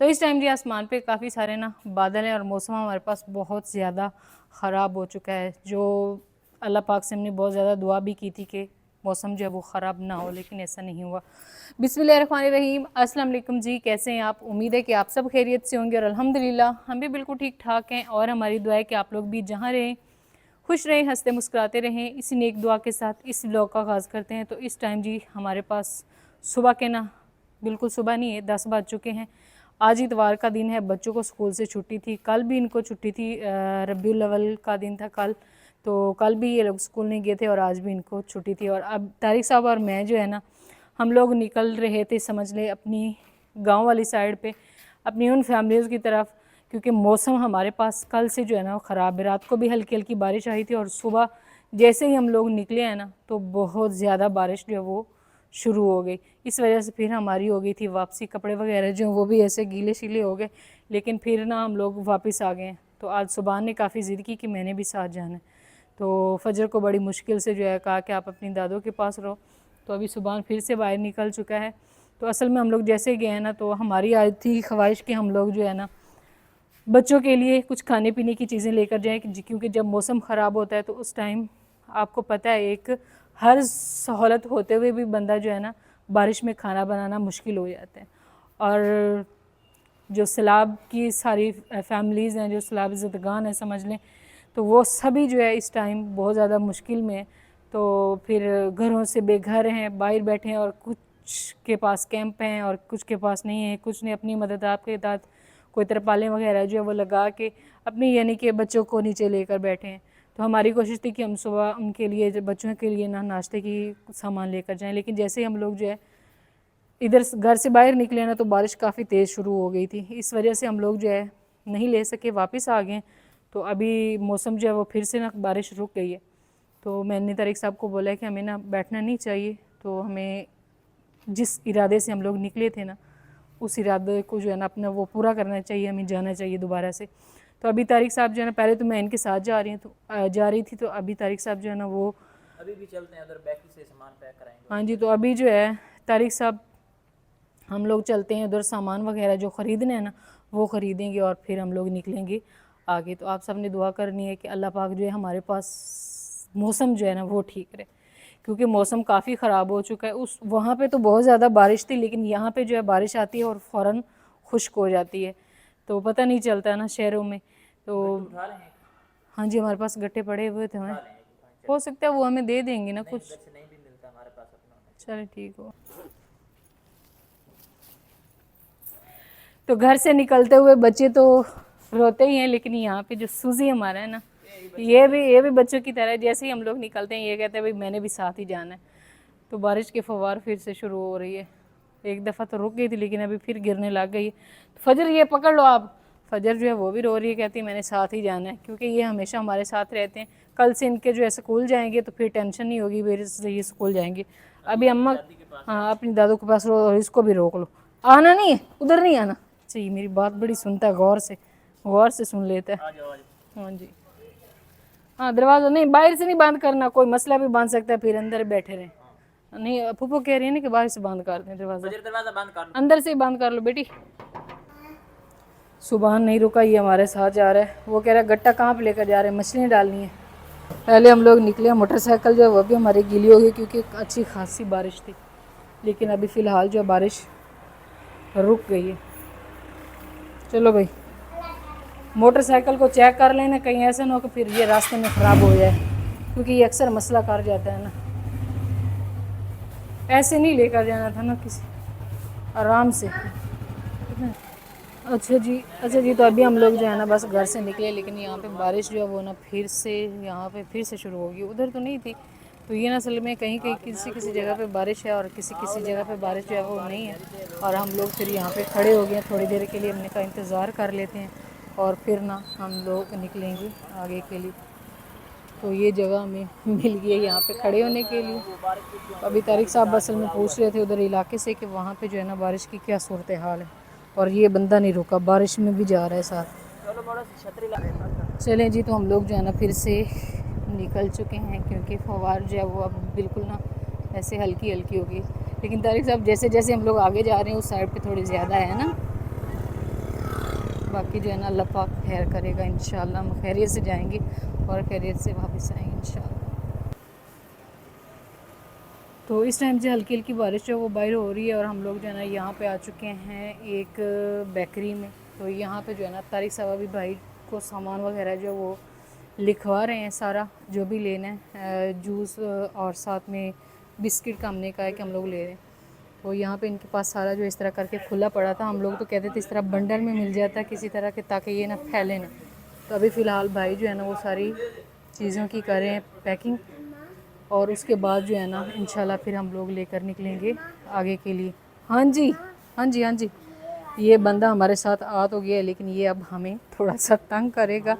तो इस टाइम जी आसमान पे काफ़ी सारे ना बादल हैं और मौसम हमारे पास बहुत ज़्यादा ख़राब हो चुका है। जो अल्लाह पाक से हमने बहुत ज़्यादा दुआ भी की थी कि मौसम जो है वो ख़राब ना हो, लेकिन ऐसा नहीं हुआ। बिस्मिल्लाहिर्रहमानिर्रहीम, अस्सलाम वालेकुम जी, कैसे हैं आप? उम्मीद है कि आप सब खैरियत से होंगे और अल्हम्दुलिल्लाह हम भी बिल्कुल ठीक ठाक हैं। और हमारी दुआ है कि आप लोग भी जहाँ रहें खुश रहें, हंसते मुस्कुराते रहें। इसी नेक दुआ के साथ इस व्लॉग का आगाज़ करते हैं। तो इस टाइम जी हमारे पास सुबह के ना बिल्कुल सुबह नहीं है, 10 बज चुके हैं। आज इतवार का दिन है, बच्चों को स्कूल से छुट्टी थी, कल भी इनको छुट्टी थी, रबीउल अव्वल का दिन था कल, तो कल भी ये लोग स्कूल नहीं गए थे और आज भी इनको छुट्टी थी। और अब तारिक साहब और मैं जो है ना, हम लोग निकल रहे थे समझ ले अपनी गांव वाली साइड पे, अपनी उन फैमिलीज़ की तरफ, क्योंकि मौसम हमारे पास कल से जो है ना वो ख़राब है। रात को भी हल्की हल्की बारिश आई थी और सुबह जैसे ही हम लोग निकले हैं ना तो बहुत ज़्यादा बारिश जो है वो शुरू हो गई। इस वजह से फिर हमारी हो गई थी वापसी, कपड़े वगैरह जो वो भी ऐसे गीले शीले हो गए, लेकिन फिर ना हम लोग वापस आ गए। तो आज सुबह ने काफ़ी ज़िद की कि मैंने भी साथ जाना है। तो फजर को बड़ी मुश्किल से जो है कहा कि आप अपनी दादों के पास रहो। तो अभी सुबह फिर से बाहर निकल चुका है। तो असल में हम लोग जैसे गए हैं ना तो हमारी आज थी ख्वाहिश कि हम लोग जो है ना बच्चों के लिए कुछ खाने पीने की चीज़ें लेकर जाएं, क्योंकि जब मौसम ख़राब होता है तो उस टाइम आपको पता है एक हर सहूलत होते हुए भी बंदा जो है ना बारिश में खाना बनाना मुश्किल हो जाता है। और जो सैलाब की सारी फैमिलीज़ हैं, जो सैलाब ज़दगान है समझ लें, तो वो सभी जो है इस टाइम बहुत ज़्यादा मुश्किल में है। तो फिर घरों से बेघर हैं, बाहर बैठे हैं, और कुछ के पास कैंप हैं और कुछ के पास नहीं है। कुछ ने अपनी मदद आपके साथ कोई तरपालें वगैरह जो है वो लगा के अपनी यानी कि बच्चों को नीचे लेकर बैठे हैं। तो हमारी कोशिश थी कि हम सुबह उनके लिए, बच्चों के लिए ना नाश्ते की सामान लेकर जाएं, लेकिन जैसे ही हम लोग जो है इधर घर से बाहर निकले ना तो बारिश काफ़ी तेज़ शुरू हो गई थी। इस वजह से हम लोग जो है नहीं ले सके, वापस आ गए। तो अभी मौसम जो है वो फिर से ना बारिश रुक गई है। तो मैंने तारिक साहब को बोला है कि हमें ना बैठना नहीं चाहिए, तो हमें जिस इरादे से हम लोग निकले थे ना उस इरादे को जो है ना अपना वो पूरा करना चाहिए, हमें जाना चाहिए दोबारा से। तो अभी तारिक साहब जो है ना, पहले तो मैं इनके साथ जा रही थी, तो अभी तारिक साहब जो है ना वो अभी भी चलते हैं, उधर बैक से सामान पैक कराएंगे। हाँ जी, तो अभी जो है तारिक साहब हम लोग चलते हैं उधर, सामान वगैरह जो ख़रीदने हैं ना वो ख़रीदेंगे और फिर हम लोग निकलेंगे आगे। तो आप सब ने दुआ करनी है कि अल्लाह पाक जो है हमारे पास मौसम जो है ना वो ठीक रहे, क्योंकि मौसम काफ़ी ख़राब हो चुका है। उस वहाँ पे तो बहुत ज़्यादा बारिश थी, लेकिन यहाँ पे जो है बारिश आती है और फ़ौरन खुश्क हो जाती है, तो पता नहीं चलता है ना शहरों में। तो उठा लें, हाँ जी, हमारे पास गट्टे पड़े हुए थे, हमें हो सकता है वो हमें दे देंगे ना कुछ। इधर से नहीं भी मिलता हमारे पास अपना। चलो ठीक हो। तो घर से निकलते हुए बच्चे तो रोते ही हैं, लेकिन यहाँ पे जो सूजी हमारा है ना, ये भी बच्चों की तरह, जैसे ही हम लोग निकलते हैं ये कहते हैं भाई मैंने भी साथ ही जाना है। तो बारिश के फव्वार फिर से शुरू हो रही है। एक दफ़ा तो रुक गई थी, लेकिन अभी फिर गिरने लग गई। तो फजर ये पकड़ लो आप, फजर जो है वो भी रो रही है, कहती है मैंने साथ ही जाना है, क्योंकि ये हमेशा हमारे साथ रहते हैं। कल से इनके जो है स्कूल जाएंगे तो फिर टेंशन नहीं होगी, मेरे से ये स्कूल जाएंगे। अभी अम्मा, हाँ अपनी दादू के पास रो, और इसको भी रोक लो, आना नहीं है, उधर नहीं आना चाहिए। मेरी बात बड़ी सुनता है, गौर से सुन लेता है। हाँ जी, हाँ दरवाज़ा नहीं, बाहर से नहीं बंद करना, कोई मसला भी बांध सकता है, फिर अंदर बैठे रहें। नहीं, फूफो कह रही है ना कि बाहर से बंद कर दें दरवाज़ा, दरवाजा बंद कर लो, अंदर से ही बंद कर लो बेटी। सुबह नहीं रुका, ये हमारे साथ जा रहा है। वो कह रहा है गट्टा कहाँ पे लेकर जा रहे हैं, मछलियाँ डालनी है। पहले हम लोग निकले, मोटरसाइकिल जो है वो भी हमारी गीली हो गई, क्योंकि अच्छी खासी बारिश थी। लेकिन अभी फ़िलहाल जो बारिश रुक गई है। चलो भाई, मोटरसाइकिल को चेक कर लेना, कहीं ऐसा ना हो कि फिर ये रास्ते में ख़राब हो जाए, क्योंकि ये अक्सर मसला कर जाता है ना। ऐसे नहीं लेकर जाना था ना, किसी आराम से। अच्छा जी, तो अभी हम लोग जो है ना बस घर से निकले, लेकिन यहाँ पे बारिश जो है वो ना फिर से यहाँ पे फिर से शुरू होगी। उधर तो नहीं थी, तो ये ना असल में कहीं कहीं किसी जगह पे बारिश है और किसी जगह पे बारिश जो है वो नहीं है। और हम लोग फिर यहाँ पे खड़े हो गए थोड़ी देर के लिए, हमने कहा इंतज़ार कर लेते हैं और फिर ना हम लोग निकलेंगे आगे के लिए। तो ये जगह हमें मिल गई है यहाँ पे खड़े होने के लिए। तो अभी तारिक साहब असल में पूछ रहे थे उधर इलाके से कि वहाँ पे जो है ना बारिश की क्या सूरत हाल है, और ये बंदा नहीं रुका, बारिश में भी जा रहा है साथ। चलें जी, तो हम लोग जो है ना फिर से निकल चुके हैं, क्योंकि फवार जो है वो अब बिल्कुल ना ऐसे हल्की हल्की होगी। लेकिन तारिक साहब जैसे जैसे हम लोग आगे जा रहे हैं उस साइड पे थोड़ी ज़्यादा है ना, बाकी जो है ना अल्लाह पाक खैर करेगा इंशाल्लाह। हम खैरियत से जाएंगे और खैरियत से वापस आएंगे इंशाल्लाह। तो इस टाइम से हल्की हल्की बारिश जो है वो बाहर हो रही है और हम लोग जो है ना यहाँ पे आ चुके हैं एक बेकरी में। तो यहाँ पे जो है ना तारिक साहब अभी भाई को सामान वगैरह जो वो लिखवा रहे हैं सारा जो भी लेना है, जूस और साथ में बिस्किट का हमने कहा है कि हम लोग ले रहे हैं। तो यहाँ पे इनके पास सारा जो इस तरह करके खुला पड़ा था, हम लोग तो कहते थे इस तरह बंडल में मिल जाता है किसी तरह के ताकि ये ना फैले ना। तो अभी फ़िलहाल भाई जो है ना वो सारी चीज़ों की कर रहे हैं पैकिंग और उसके बाद जो है ना इंशाल्लाह फिर हम लोग लेकर निकलेंगे आगे के लिए। हाँ जी हाँ जी हाँ जी, ये बंदा हमारे साथ आ तो गया लेकिन ये अब हमें थोड़ा सा तंग करेगा।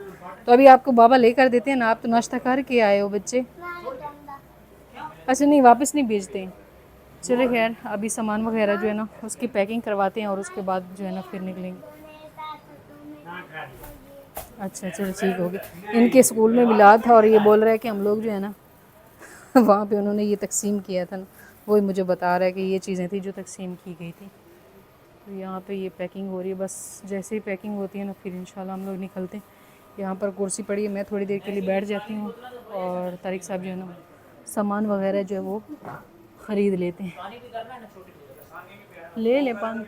तो अभी आपको बाबा लेकर देते हैं ना, आप तो नाश्ता करके आए हो बच्चे। अच्छा नहीं, वापस नहीं भेजते हैं। चले खैर अभी सामान वगैरह जो है ना उसकी पैकिंग करवाते हैं और उसके बाद जो है ना फिर निकलेंगे। अच्छा चलो ठीक हो गया। इनके स्कूल में मिलाद था और ये बोल रहा है कि हम लोग जो है ना वहाँ पे उन्होंने ये तकसीम किया था ना, वही मुझे बता रहा है कि ये चीज़ें थी जो तकसीम की गई थी। तो यहाँ पे ये पैकिंग हो रही है, बस जैसे ही पैकिंग होती है ना फिर इंशाल्लाह हम लोग निकलते हैं। यहाँ पर कुर्सी पड़ी है, मैं थोड़ी देर के लिए बैठ जाती हूँ और तारिक साहब जो है ना सामान वगैरह जो है वो ख़रीद लेते हैं। ले ले पानी।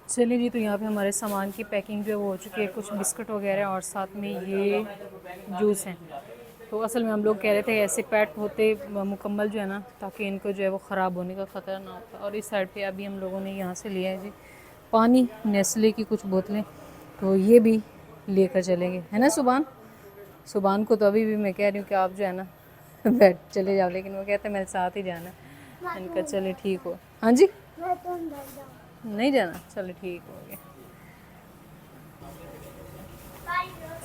चलिए जी, तो यहाँ पे हमारे सामान की पैकिंग जो है वो हो चुकी है, कुछ बिस्किट वगैरह और साथ में ये जूस हैं। तो असल में हम लोग कह रहे थे ऐसे पैक होते मुकम्मल जो है ना ताकि इनको जो है वो ख़राब होने का ख़तरा ना होता। और इस साइड पे अभी हम लोगों ने यहाँ से लिया है जी पानी, नेस्ले की कुछ बोतलें, तो ये भी लेकर चलेंगे, है ना सुबान। सुबान को तो अभी भी मैं कह रही हूँ कि आप जो है ना बैठ चले जाओ, लेकिन वो कहते हैं मेरे साथ ही जाना। इनका चले ठीक हो। हाँ जी नहीं जाना, चलो ठीक हो गया।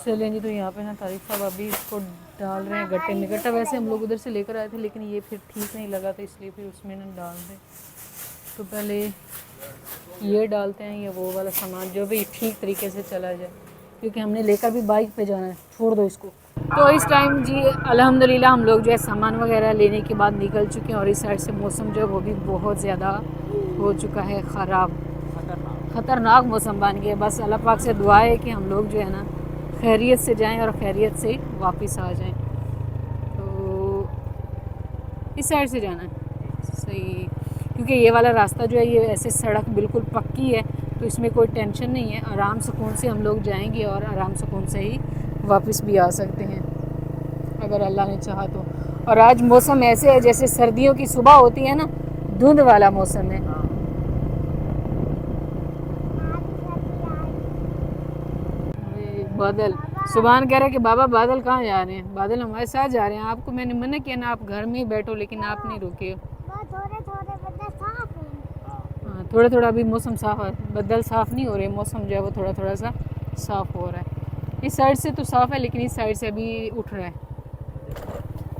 चलें जी, तो यहाँ पे ना तारिक साहब अभी इसको डाल रहे हैं गट्टे में। गट्टा वैसे हम लोग उधर से लेकर आए थे लेकिन ये फिर ठीक नहीं लगा तो इसलिए फिर उसमें ना डाल दें। तो पहले ये डालते हैं, ये वो वाला सामान जो भी ठीक तरीके से चला जाए, क्योंकि हमने लेकर भी बाइक पे जाना है। छोड़ दो इसको। तो इस टाइम जी अल्हम्दुलिल्लाह हम लोग जो है सामान वगैरह लेने के बाद निकल चुके हैं और इस साइड से मौसम जो है वो भी बहुत ज़्यादा हो चुका है ख़राब, ख़तरनाक मौसम बन गया। बस अल्लाह पाक से दुआ है कि हम लोग जो है ना खैरियत से जाएं और खैरियत से वापस आ जाएं। तो इस साइड से जाना है सही, क्योंकि ये वाला रास्ता जो है ये ऐसे सड़क बिल्कुल पक्की है तो इसमें कोई टेंशन नहीं है, आराम सुकून से हम लोग जाएंगे और आराम सुकून से ही वापस भी आ सकते हैं अगर अल्लाह ने चाहा तो। और आज मौसम ऐसे है जैसे सर्दियों की सुबह होती है ना, धुंध वाला मौसम है। बादल, सुभान कह रहे हैं कि बाबा बादल कहाँ जा रहे हैं। बादल हमारे साथ जा रहे हैं, आपको मैंने मना किया ना आप घर में ही बैठो, लेकिन आप नहीं रुके। हाँ थोड़ा थोड़ा अभी मौसम साफ है, बादल साफ़ नहीं हो रहे, मौसम जो है वो थोड़ा थोड़ा सा साफ़ हो रहा है। इस साइड से तो साफ़ है लेकिन इस साइड से अभी उठ रहा है।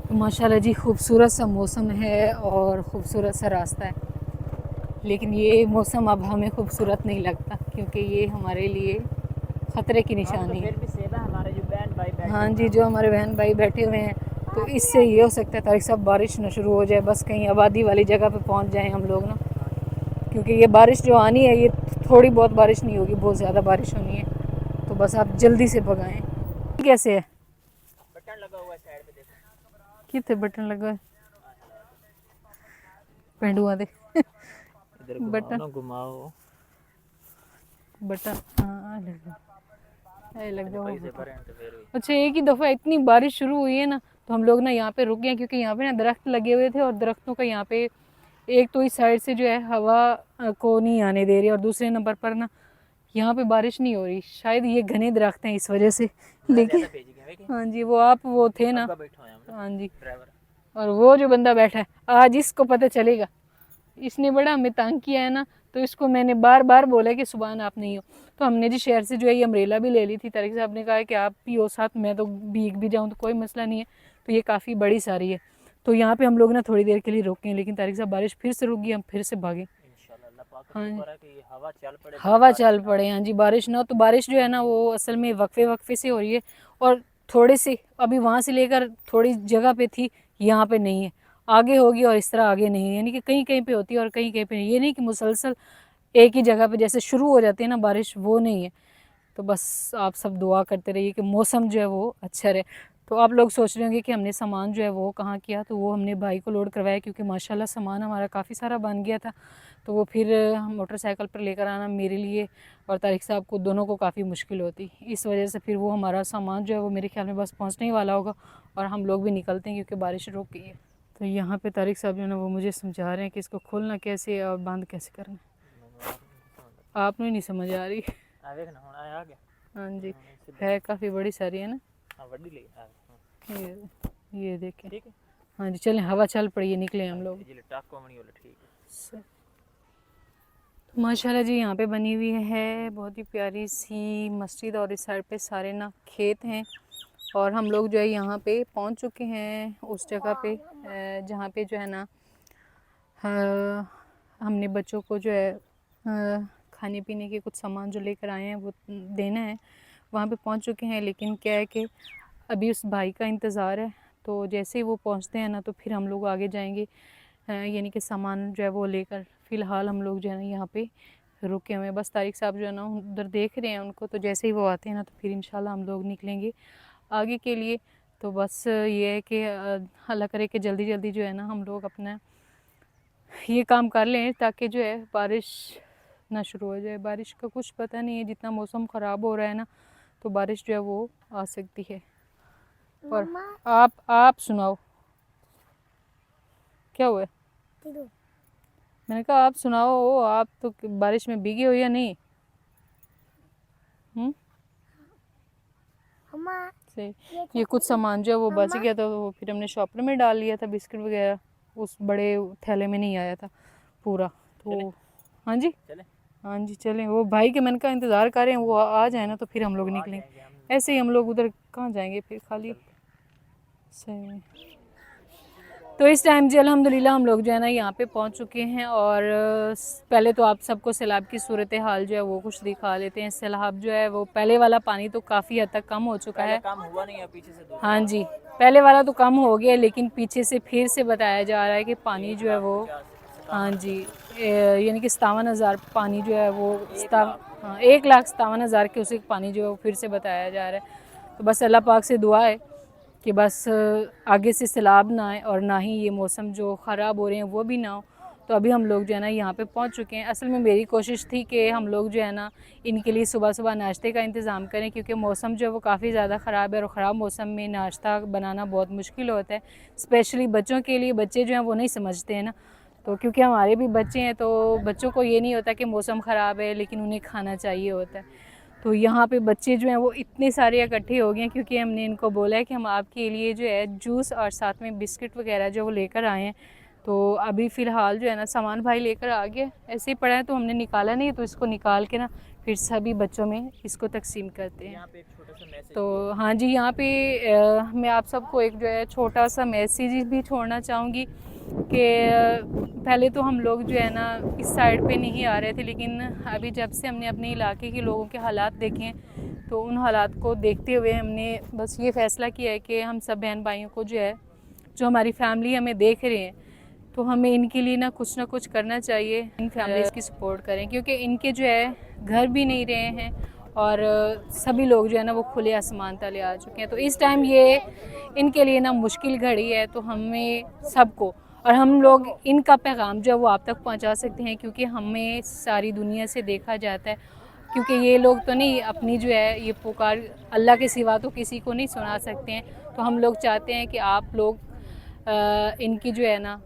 तो माशाल्लाह जी खूबसूरत सा मौसम है और ख़ूबसूरत सा रास्ता है, लेकिन ये मौसम अब हमें खूबसूरत नहीं लगता क्योंकि ये हमारे लिए ख़तरे की निशानी है। हमारे जो बहन भाई बैठे, हाँ जी, जो हमारे बहन भाई बैठे हुए हैं, तो इससे ये हो सकता है तारिक साहब बारिश न शुरू हो जाए, बस कहीं आबादी वाली जगह पे पहुंच जाएं हम लोग ना, क्योंकि ये बारिश जो आनी है ये थोड़ी बहुत बारिश नहीं होगी, बहुत ज़्यादा बारिश होनी है। तो बस आप जल्दी से भगाएं। कैसे है बटन लगा हुआ है साइड पे, देखो कितने बटन लगा है पेंडुआ दे इधर बटन घुमाओ ना, घुमाओ बटन हाँ लगा हुआ। पैसे भरे हैं तो फिर भी। अच्छा एक ही दफ़ा इतनी बारिश शुरू हुई है ना तो हम लोग ना यहाँ पे रुक गए, क्योंकि यहाँ पे ना दरख्त लगे हुए थे और दरख्तों का यहाँ पे एक तो इस साइड से जो है हवा को नहीं आने दे रही और दूसरे नंबर पर ना यहाँ पे बारिश नहीं हो रही। शायद ये घने दरख्त हैं इस वजह से, लेकिन हाँ जी वो आप वो थे ना, हाँ जी, और वो जो बंदा बैठा है आज इसको पता चलेगा, इसने बड़ा हमें तंग किया है ना, तो इसको मैंने बार बार बोला कि सुबह आप नहीं हो। तो हमने जी शहर से जो है ये अम्ब्रेला भी ले ली थी, तारिक साहब ने कहा कि आप भी हो साथ, मैं तो भीग भी जाऊँ तो कोई मसला नहीं है। तो ये काफ़ी बड़ी सारी है, तो यहाँ पे हम लोग ना थोड़ी देर के लिए रुके हैं, लेकिन तारिक साहब बारिश फिर से रुक गई, हम फिर से भागे। हाँ हवा चल पड़े, हाँ जी बारिश ना, तो बारिश जो है ना वो असल में वक्फे वक्फे से हो रही है और थोड़े से अभी वहाँ से लेकर थोड़ी जगह पे थी, यहाँ पे नहीं है, आगे होगी और इस तरह आगे नहीं है, यानी कि कहीं कहीं पे होती है और कहीं कहीं पे नहीं। ये नहीं कि मुसलसल एक ही जगह पे जैसे शुरू हो जाती है ना बारिश, वो नहीं है। तो बस आप सब दुआ करते रहिए कि मौसम जो है वो अच्छा रहे। तो आप लोग सोच रहे होंगे कि हमने सामान जो है वो कहाँ किया, तो वो हमने भाई को लोड करवाया, क्योंकि माशाल्लाह सामान हमारा काफ़ी सारा बन गया था। तो वो फिर मोटरसाइकिल पर लेकर आना मेरे लिए और तारिक साहब को दोनों को काफ़ी मुश्किल होती, इस वजह से फिर वो हमारा सामान जो है वो मेरे ख्याल में बस पहुँचने ही वाला होगा और हम लोग भी निकलते हैं क्योंकि बारिश रुक गई है। तो यहाँ पे तारिक साहब जो है ना वो मुझे समझा रहे हैं कि इसको खोलना कैसे है और बंद कैसे करना है। आपने नहीं समझ आ रही? आवेगा ना, हुण आ गया। हाँ जी, है काफ़ी बड़ी सारी है ना। हाँ वड्डी ले आ। ये देखें। ठीक है। हाँ जी, चलें, हवा चल पड़ी है, निकले हम लोग। ये ले टाक कोमणी वाला ठीक है। तो माशाल्लाह जी यहाँ पे बनी हुई है बहुत ही प्यारी सी मस्जिद और इस साइड पे सारे ना खेत हैं और हम लोग जो है यहाँ पे पहुँच चुके हैं उस जगह पे जहाँ पे जो है ना हमने बच्चों को जो है खाने पीने के कुछ सामान जो लेकर आए हैं वो देना है। वहाँ पे पहुँच चुके हैं, लेकिन क्या है कि अभी उस भाई का इंतज़ार है, तो जैसे ही वो पहुँचते हैं ना तो फिर हम लोग आगे जाएंगे, यानी कि सामान जो है वो लेकर। फ़िलहाल हम लोग जो है ना यहाँ पे रुके हुए हैं, बस तारिक साहब जो है ना उधर देख रहे हैं उनको, तो जैसे ही वो आते हैं ना तो फिर इंशाल्लाह हम लोग निकलेंगे आगे के लिए। तो बस ये है कि अल्लाह करे कि जल्दी जल्दी जो है ना हम लोग अपना ये काम कर लें ताकि जो है बारिश ना शुरू हो जाए। बारिश का कुछ पता नहीं है, जितना मौसम ख़राब हो रहा है ना तो बारिश जो है वो आ सकती है। और आप सुनाओ, क्या हुआ है? मैंने कहा आप सुनाओ, आप तो बारिश में भीगे हो या नहीं? सही। ये कुछ सामान जो है वो बच गया था, तो वो फिर हमने शॉपर में डाल लिया था, बिस्किट वगैरह उस बड़े थैले में नहीं आया था पूरा। तो हाँ जी, चले। हाँ जी चलें। वो भाई के मन का इंतज़ार कर रहे हैं, वो आ जाए ना तो फिर हम लोग निकलेंगे। ऐसे ही हम लोग उधर कहाँ जाएंगे फिर, खाली। सही। तो इस टाइम जी अल्हम्दुलिल्लाह हम लोग जो है ना यहाँ पे पहुँच चुके हैं और पहले तो आप सबको सैलाब की सूरत हाल जो है वो कुछ दिखा लेते हैं। सैलाब जो है वो पहले वाला पानी तो काफ़ी हद तक कम हो चुका है। काम हुआ नहीं है पीछे से दूसरा। हाँ जी, पहले वाला तो कम हो गया, लेकिन पीछे से फिर से बताया जा रहा है कि पानी जो है वो, हाँ जी, यानी कि 57,000 पानी जो है वो 1,57,000 के उसे पानी जो है वो फिर से बताया जा रहा है। तो बस अल्लाह पाक से दुआ है कि बस आगे से सैलाब ना आए और ना ही ये मौसम जो ख़राब हो रहे हैं वो भी ना हो। तो अभी हम लोग जो है ना यहाँ पे पहुँच चुके हैं। असल में मेरी कोशिश थी कि हम लोग जो है ना इनके लिए सुबह सुबह नाश्ते का इंतज़ाम करें, क्योंकि मौसम जो है वो काफ़ी ज़्यादा ख़राब है और ख़राब मौसम में नाश्ता बनाना बहुत मुश्किल होता है, स्पेशली बच्चों के लिए। बच्चे जो हैं वो नहीं समझते हैं ना, तो क्योंकि हमारे भी बच्चे हैं तो बच्चों को ये नहीं होता कि मौसम ख़राब है लेकिन उन्हें खाना चाहिए होता है। तो यहाँ पे बच्चे जो हैं वो इतने सारे इकट्ठे हो गए हैं, क्योंकि हमने इनको बोला है कि हम आपके लिए जो है जूस और साथ में बिस्किट वगैरह जो वो लेकर आए हैं। तो अभी फ़िलहाल जो है ना सामान भाई लेकर आ गया, ऐसे ही पड़ा है तो हमने निकाला नहीं, तो इसको निकाल के ना फिर सभी बच्चों में इसको तकसीम करते हैं। यहाँ पे एक छोटा सा मैसेज। तो हाँ जी, यहाँ पे मैं आप सबको एक जो है छोटा सा मैसेज भी छोड़ना चाहूँगी कि पहले तो हम लोग जो है ना इस साइड पे नहीं आ रहे थे, लेकिन अभी जब से हमने अपने इलाके के लोगों के हालात देखे हैं तो उन हालात को देखते हुए हमने बस ये फ़ैसला किया है कि हम सब बहन भाइयों को जो है, जो हमारी फैमिली हमें देख रहे हैं, तो हमें इनके लिए ना कुछ करना चाहिए। इन फैमिलीज़ की सपोर्ट करें, क्योंकि इनके जो है घर भी नहीं रहे हैं और सभी लोग जो है ना वो खुले आसमान तले आ चुके हैं। तो इस टाइम ये इनके लिए ना मुश्किल घड़ी है, तो हमें सबको, और हम लोग इनका पैगाम जो है वो आप तक पहुंचा सकते हैं, क्योंकि हमें सारी दुनिया से देखा जाता है, क्योंकि ये लोग तो नहीं अपनी जो है ये पुकार अल्लाह के सिवा तो किसी को नहीं सुना सकते हैं। तो हम लोग चाहते हैं कि आप लोग इनकी जो है ना,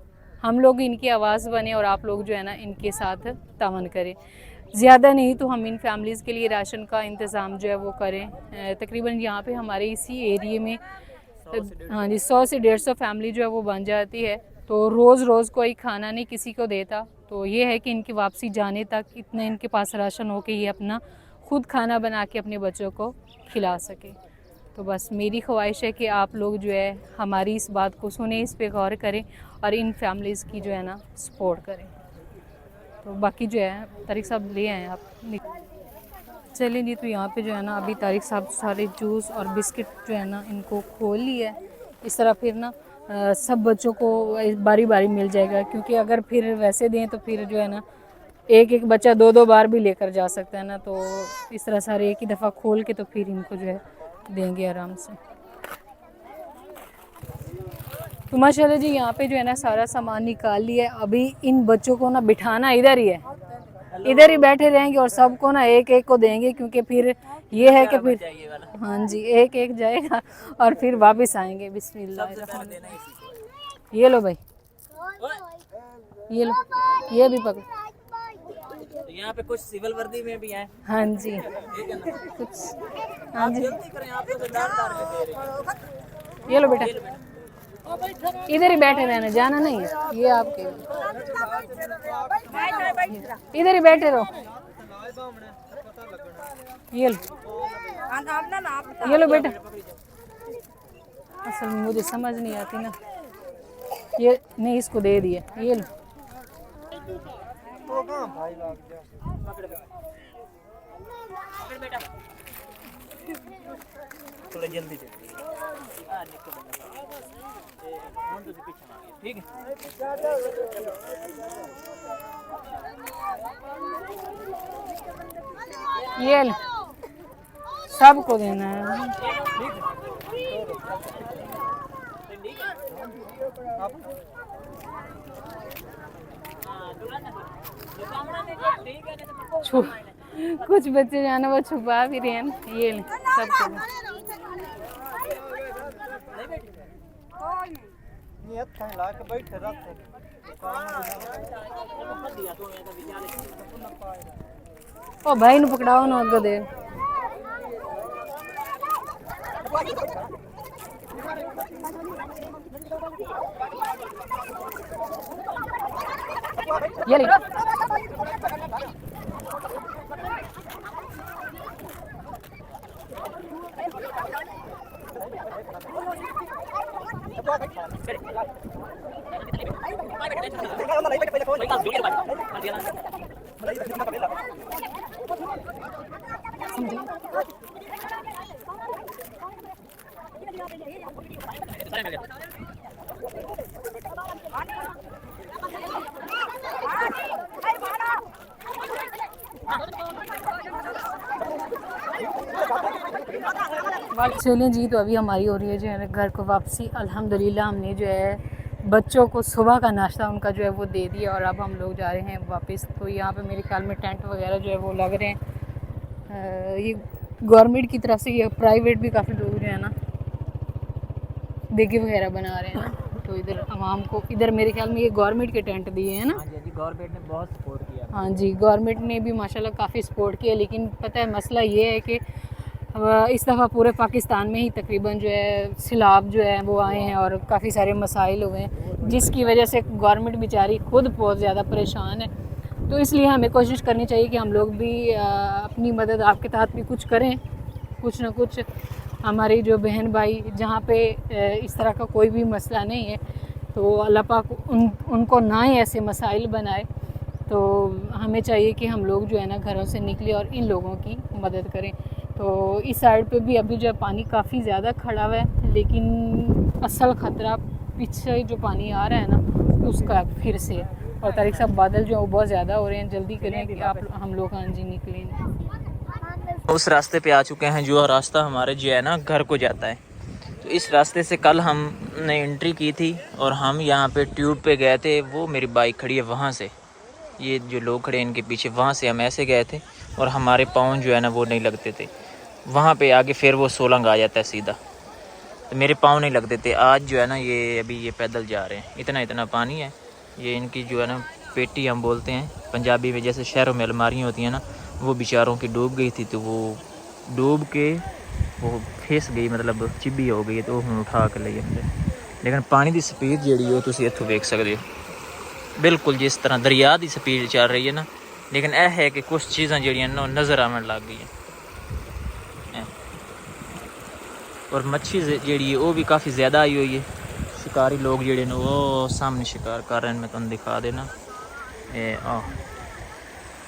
हम लोग इनकी आवाज़ बने और आप लोग जो है ना इनके साथ तावन करें। ज़्यादा नहीं तो हम इन फैमिलीज़ के लिए राशन का इंतज़ाम जो है वो करें। तकरीबन यहाँ पे हमारे इसी एरिए में हाँ जी 100 से 150 फैमिली जो है वो बन जाती है। तो रोज़ रोज़ कोई खाना नहीं किसी को देता, तो ये है कि इनकी वापसी जाने तक इतना इनके पास राशन हो कि ये अपना खुद खाना बना के अपने बच्चों को खिला सके। तो बस मेरी ख्वाहिश है कि आप लोग जो है हमारी इस बात को सुने, इस पे गौर करें और इन फैमिलीज़ की जो है ना सपोर्ट करें। तो बाकी जो है तारिक साहब ले आए आप, चलिए जी। तो यहाँ पे जो है ना अभी तारिक साहब सारे जूस और बिस्किट जो है ना इनको खोल लिया है। इस तरह फिर ना सब बच्चों को बारी बारी मिल जाएगा, क्योंकि अगर फिर वैसे दें तो फिर जो है ना एक एक बच्चा दो दो बार भी लेकर जा सकता है ना, तो इस तरह सारे एक ही दफ़ा खोल के तो फिर इनको जो है देंगे आराम से। तो माशाल्लाह जी यहाँ पे जो है ना सारा सामान निकाल लिया है। अभी इन बच्चों को ना बिठाना इधर ही है, इधर ही बैठे रहेंगे और सबको ना एक एक को देंगे, क्योंकि फिर ये है कि फिर हाँ जी एक एक जाएगा और फिर वापस आएंगे। बिस्मिल्लाह, ये लो भाई, ये लो, ये भी पकड़ो। तो यहाँ पे कुछ सिविल वर्दी में भी हैं। हाँ जी कुछ, हाँ जी जल्दी करें, आप तो दार में दे रहे हैं। ये लो बेटा, इधर ही बैठे रहना, जाना नहीं है, ये आपके इधर ही बैठे रहो। ये लो, ये लो बेटा। असल में मुझे समझ नहीं आती ना, ये नहीं इसको दे दिया, ये लो। थोड़ा जल्दी जल्दी ठीक है। ये लो, सबको देना है। कुछ बच्चे जो है ना वो छुपा भी रहे हैं ना, ये ले सबको दे। ओ भाई ने पकड़ाओ ना अगो दे। ये ले, चलें जी। तो अभी हमारी हो रही है जो है घर को वापसी। अल्हम्दुलिल्लाह हमने जो है बच्चों को सुबह का नाश्ता उनका जो है वो दे दिया और अब हम लोग जा रहे हैं वापस। तो यहाँ पे मेरे ख्याल में टेंट वगैरह जो है वो लग रहे हैं। ये गवर्नमेंट की तरफ से, ये प्राइवेट भी काफ़ी लोग जो है ना देगे वगैरह बना रहे हैं ना, तो इधर आवाम को, इधर मेरे ख्याल में ये गवर्नमेंट के टेंट दिए हैं ना। हाँ जी गवर्नमेंट ने बहुत सपोर्ट किया। हाँ जी गवर्नमेंट ने भी माशाल्लाह काफ़ी सपोर्ट किया, लेकिन पता है मसला ये है कि इस दफ़ा पूरे पाकिस्तान में ही तकरीबन जो है सैलाब जो है वो आए हैं और काफ़ी सारे मसाइल हुए हैं, जिसकी वजह से गवर्नमेंट बेचारी खुद बहुत ज़्यादा परेशान है। तो इसलिए हमें कोशिश करनी चाहिए कि हम लोग भी अपनी मदद आपके तहत भी कुछ करें, कुछ ना कुछ। हमारी जो बहन भाई जहाँ पे इस तरह का कोई भी मसला नहीं है, तो अल्लाह पाक उनको ना ही ऐसे मसाइल बनाए। तो हमें चाहिए कि हम लोग जो है ना घरों से निकले और इन लोगों की मदद करें। तो इस साइड पे भी अभी जो है पानी काफ़ी ज़्यादा खड़ा हुआ है, लेकिन असल ख़तरा पीछे जो पानी आ रहा है ना उसका फिर से। और तारिक साहब बादल जो है वो बहुत ज़्यादा हो रहे हैं, जल्दी करें कि आप हम लोग हाँ जी निकलें। उस रास्ते पे आ चुके हैं जो रास्ता हमारे जो है ना घर को जाता है। तो इस रास्ते से कल हमने एंट्री की थी और हम यहाँ पे ट्यूब पे गए थे। वो मेरी बाइक खड़ी है वहाँ से, ये जो लोग खड़े हैं इनके पीछे, वहाँ से हम ऐसे गए थे और हमारे पाँव जो है ना वो नहीं लगते थे। वहाँ पे आगे फिर वो सोलंग आ जाता है सीधा, तो मेरे पाँव नहीं लगते थे। आज जो है ना ये अभी ये पैदल जा रहे हैं, इतना इतना पानी है। ये इनकी जो है ना पेटी हम बोलते हैं पंजाबी में, जैसे शहरों में अलमारियाँ होती हैं ना, वो बेचारों की डूब गई थी। तो वो डूब के वो फिस गई, मतलब चिब्बी हो गई, तो हम उठा कर ले आते। लेकिन पानी की स्पीड जी वो तुम इतों वेख सकते हो, बिल्कुल जिस तरह दरिया की स्पीड चल रही है ना। लेकिन यह है कि कुछ चीज़ां जड़ियाँ ना नज़र आवन लग गई हैं। और मच्छी जी है वो भी काफ़ी ज़्यादा आई हुई है। शिकारी लोग जड़े ने वो सामने शिकार कर रहे हैं, मैं तुम दिखा देना।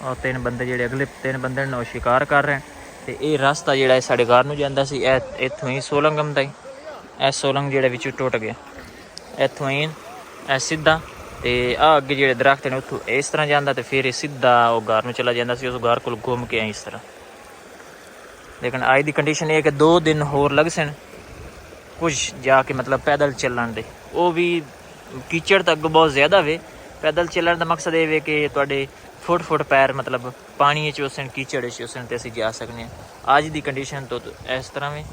और 3 बंदे जड़े अगले 3 बंदे ने शिकार कर रहे हैं। तो ये रास्ता जोड़ा साढ़े घर में जाता सी, इतों ही सोलंग आंदा ही। सोलंग जोड़ा विच टुट गया, इतों ही सीधा ਤੇ ਆ ਅੱਗੇ ਜਿਹੜੇ ਦਰਖਤ ਨੇ ਉੱਥੋਂ ਇਸ ਤਰ੍ਹਾਂ ਜਾਂਦਾ ਤੇ ਫਿਰ ਇਹ ਸਿੱਧਾ ਉਹ ਘਰ ਨੂੰ ਚਲਾ ਜਾਂਦਾ ਸੀ। ਉਸ ਘਰ ਕੋਲ ਘੁੰਮ ਕੇ ਆਈ ਇਸ ਤਰ੍ਹਾਂ। ਲੇਕਿਨ ਅੱਜ ਦੀ ਕੰਡੀਸ਼ਨ ਇਹ ਹੈ ਕਿ 2 ਦਿਨ ਹੋਰ ਲੱਗ ਸਨ ਕੁਝ ਜਾ ਕੇ ਮਤਲਬ ਪੈਦਲ ਚੱਲਣ ਦੇ। ਉਹ ਵੀ कीचड़ तो अगों बहुत ज़्यादा वे। पैदल चलने का मकसद ये वे कि तुहाडे फुट पैर मतलब पानी चोसन कीचड़ चोसन तो असीं जा सकने। अज की कंडीशन तो इस तरह में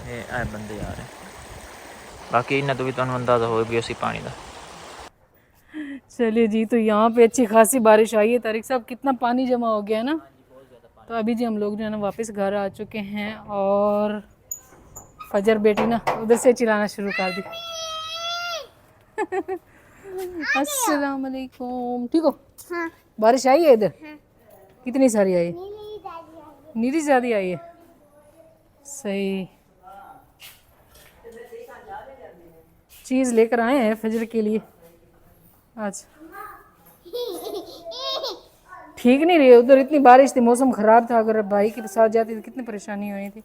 ये बंदे आ रहे बाकी इन्हों तो भी तुहानूं अंदाज़ा हो भी उसी पानी का। चलिए जी, तो यहाँ पे अच्छी खासी बारिश आई है। तारिक साहब कितना पानी जमा हो गया है ना। तो अभी जी हम लोग जो है ना वापस घर आ चुके हैं और फजर बेटी ना उधर से चिल्लाना शुरू कर दी। अस्सलाम वालेकुम, ठीक हो? हाँ। बारिश आई है इधर? हाँ। कितनी सारी आई है? नीली ज़्यादा आई है। सही चीज़ लेकर आए हैं फजर के लिए आज। ठीक नहीं रही उधर, इतनी बारिश थी, मौसम ख़राब था। अगर भाई के साथ जाती तो कितनी परेशानी हुई थी।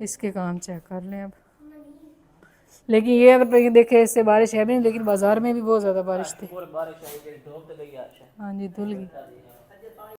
इसके काम चेक कर लें अब। लेकिन ये अगर देखे इससे बारिश है भी नहीं, लेकिन बाजार में भी बहुत ज़्यादा बारिश थी। हाँ जी, धुल गई।